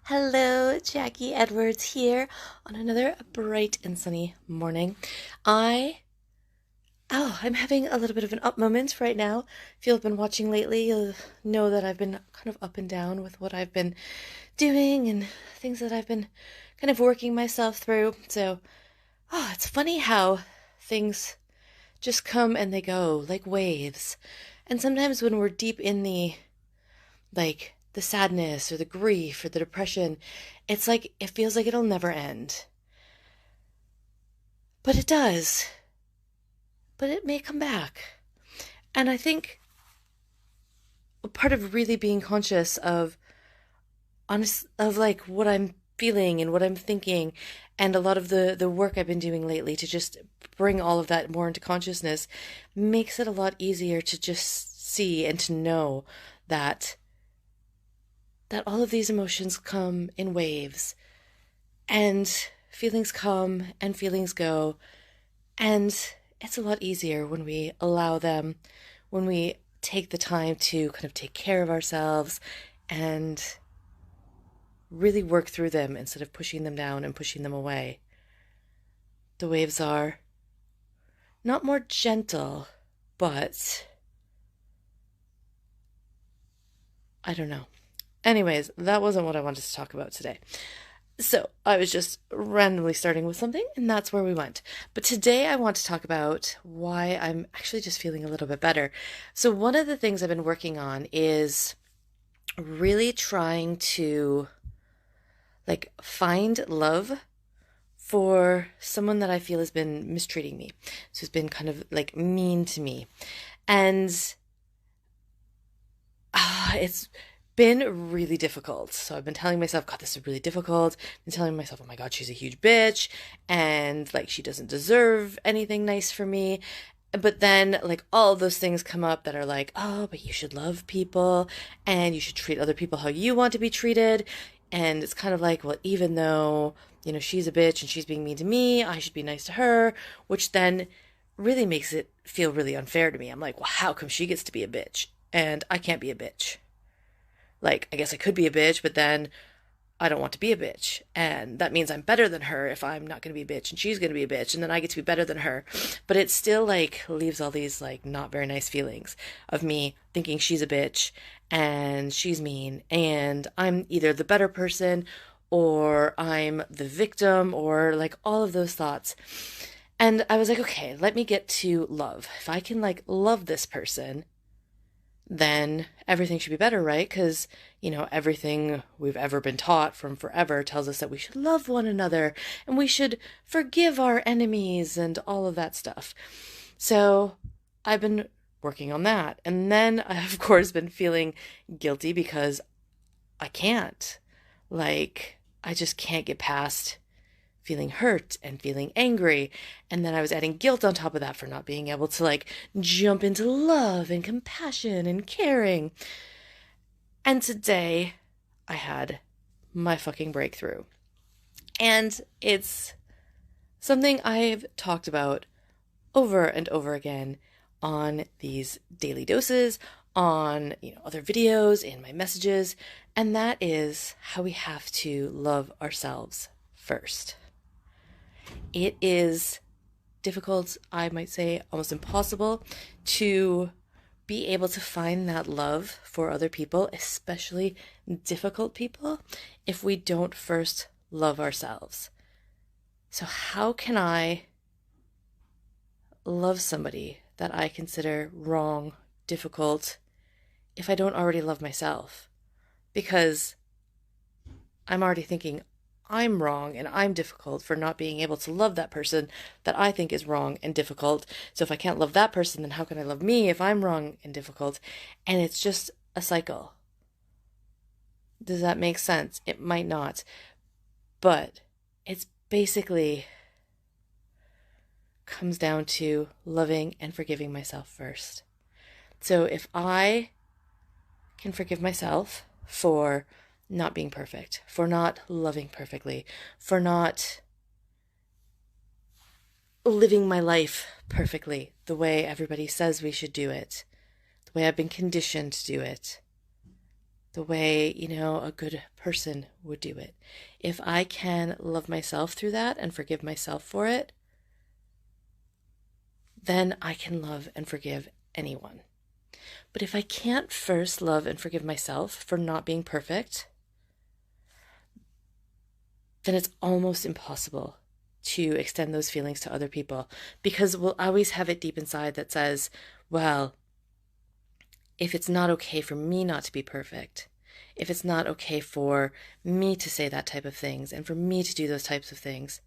Hello, Jackie Edwards here on another bright and sunny morning. I I'm having a little bit of an up moment right now. If you've been watching lately, you'll know that I've been kind of up and down with what I've been doing and things that I've been kind of working myself through. It's funny how things just come and they go like waves. And sometimes when we're deep in the sadness or the grief or the depression, it's like it feels like it'll never end. But it does. But it may come back. And I think part of really being conscious of like what I'm feeling and what I'm thinking and a lot of the work I've been doing lately to just bring all of that more into consciousness makes it a lot easier to just see and to know that all of these emotions come in waves and feelings come and feelings go. And it's a lot easier when we allow them, when we take the time to kind of take care of ourselves and really work through them instead of pushing them down and pushing them away. The waves are not more gentle, but I don't know. Anyways, that wasn't what I wanted to talk about today. So I was just randomly starting with something, and that's where we went. But today I want to talk about why I'm actually just feeling a little bit better. So one of the things I've been working on is really trying to find love for someone that I feel has been mistreating me. So has been kind of like mean to me. And it's been really difficult. So I've been telling myself, God, this is really difficult. I've been telling myself, oh my God, she's a huge bitch. And like, she doesn't deserve anything nice from me. But then, like, all of those things come up that are like, oh, but you should love people and you should treat other people how you want to be treated. And it's kind of like, well, even though, she's a bitch and she's being mean to me, I should be nice to her, which then really makes it feel really unfair to me. I'm like, well, how come she gets to be a bitch and I can't be a bitch? Like, I guess I could be a bitch, but then I don't want to be a bitch. And that means I'm better than her if I'm not going to be a bitch and she's going to be a bitch and then I get to be better than her. But it still like leaves all these like not very nice feelings of me thinking she's a bitch and she's mean and I'm either the better person or I'm the victim or like all of those thoughts. And I was like, okay, let me get to love. If I can like love this person, then everything should be better, right? Because, everything we've ever been taught from forever tells us that we should love one another and we should forgive our enemies and all of that stuff. So I've been working on that. And then I've, of course, been feeling guilty because I can't. Like, I just can't get past feeling hurt and feeling angry. And then I was adding guilt on top of that for not being able to like jump into love and compassion and caring. And today I had my fucking breakthrough. And it's something I've talked about over and over again on these daily doses, on other videos, in my messages, and that is how we have to love ourselves first. It is difficult, I might say almost impossible, to be able to find that love for other people, especially difficult people, if we don't first love ourselves. So, how can I love somebody that I consider wrong, difficult, if I don't already love myself? Because I'm already thinking, I'm wrong and I'm difficult for not being able to love that person that I think is wrong and difficult. So if I can't love that person, then how can I love me if I'm wrong and difficult? And it's just a cycle. Does that make sense? It might not. But it's basically comes down to loving and forgiving myself first. So if I can forgive myself for not being perfect, for not loving perfectly, for not living my life perfectly the way everybody says we should do it, the way I've been conditioned to do it, the way, a good person would do it. If I can love myself through that and forgive myself for it, then I can love and forgive anyone. But if I can't first love and forgive myself for not being perfect, then it's almost impossible to extend those feelings to other people, because we'll always have it deep inside that says, well, if it's not okay for me not to be perfect, if it's not okay for me to say that type of things and for me to do those types of things,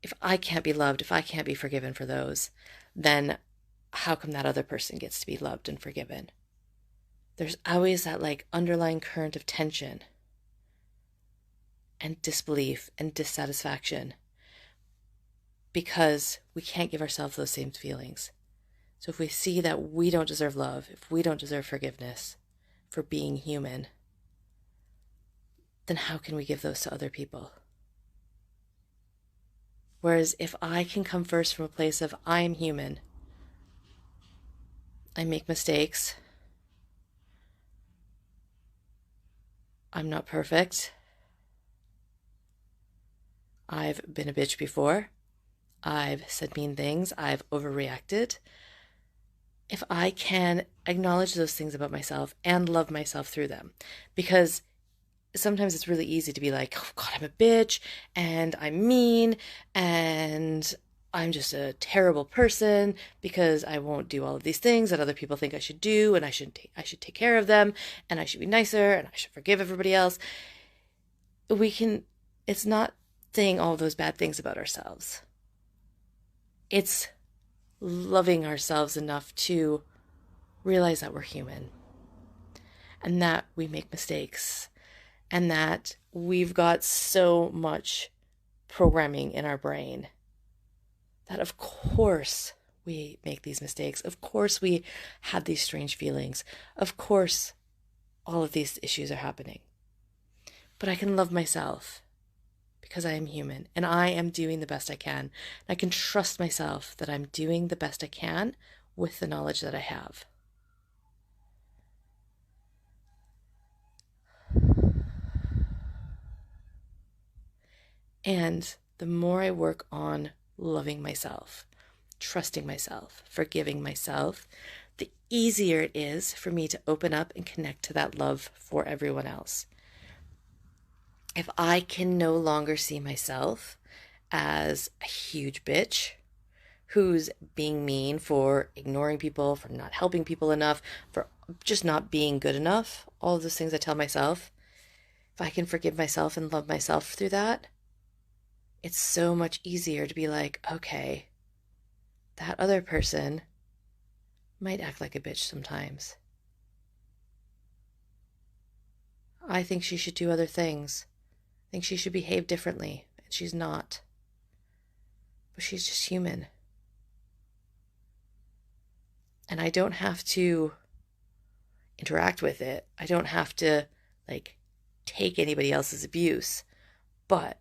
if I can't be loved, if I can't be forgiven for those, then how come that other person gets to be loved and forgiven? There's always that underlying current of tension and disbelief and dissatisfaction because we can't give ourselves those same feelings. So if we see that we don't deserve love, if we don't deserve forgiveness for being human, then how can we give those to other people? Whereas if I can come first from a place of I am human, I make mistakes, I'm not perfect, I've been a bitch before, I've said mean things, I've overreacted. If I can acknowledge those things about myself and love myself through them, because sometimes it's really easy to be like, oh God, I'm a bitch and I'm mean and I'm just a terrible person because I won't do all of these things that other people think I should do, and I should take care of them, and I should be nicer, and I should forgive everybody else. It's not saying all those bad things about ourselves. It's loving ourselves enough to realize that we're human and that we make mistakes and that we've got so much programming in our brain that of course we make these mistakes. Of course we have these strange feelings. Of course all of these issues are happening. But I can love myself because I am human and I am doing the best I can. I can trust myself that I'm doing the best I can with the knowledge that I have. And the more I work on loving myself, trusting myself, forgiving myself, the easier it is for me to open up and connect to that love for everyone else. If I can no longer see myself as a huge bitch who's being mean for ignoring people, for not helping people enough, for just not being good enough, all of those things I tell myself, if I can forgive myself and love myself through that, it's so much easier to be like, okay, that other person might act like a bitch sometimes. I think she should do other things. I think she should behave differently, and she's not. But she's just human. And I don't have to interact with it. I don't have to, take anybody else's abuse. But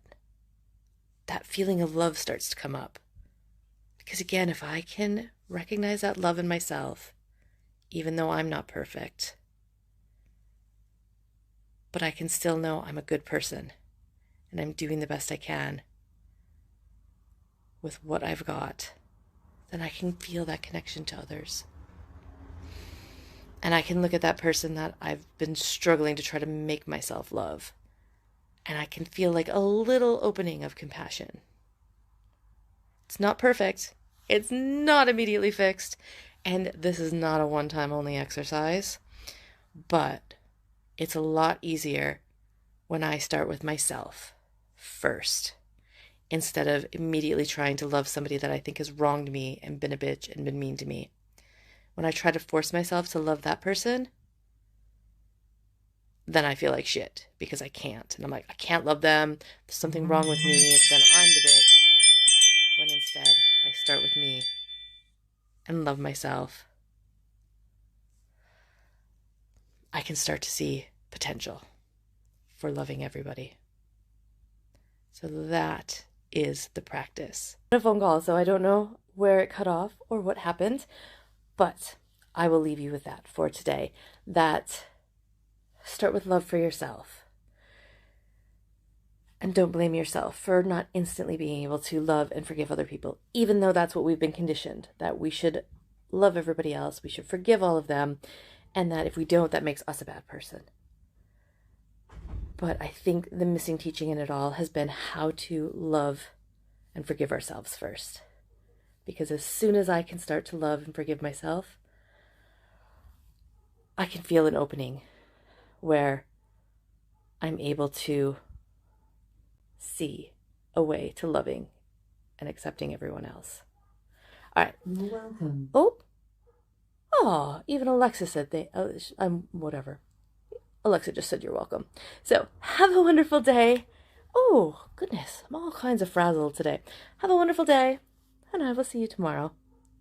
that feeling of love starts to come up. Because again, if I can recognize that love in myself, even though I'm not perfect, but I can still know I'm a good person and I'm doing the best I can with what I've got, then I can feel that connection to others. And I can look at that person that I've been struggling to try to make myself love, and I can feel like a little opening of compassion. It's not perfect. It's not immediately fixed. And this is not a one-time only exercise, but it's a lot easier when I start with myself first, instead of immediately trying to love somebody that I think has wronged me and been a bitch and been mean to me. When I try to force myself to love that person, then I feel like shit because I can't. And I'm like, I can't love them. There's something wrong with me. Then I'm the bitch. When instead, if I start with me and love myself, I can start to see potential for loving everybody. So that is the practice. I had a phone call, so I don't know where it cut off or what happened, but I will leave you with that for today. That start with love for yourself. And don't blame yourself for not instantly being able to love and forgive other people, even though that's what we've been conditioned, that we should love everybody else, we should forgive all of them, and that if we don't, that makes us a bad person. But I think the missing teaching in it all has been how to love and forgive ourselves first. Because as soon as I can start to love and forgive myself, I can feel an opening where I'm able to see a way to loving and accepting everyone else. All right. You're welcome. Oh, even Alexa said I'm whatever. Alexa just said you're welcome. So have a wonderful day. Oh, goodness, I'm all kinds of frazzled today. Have a wonderful day, and I will see you tomorrow.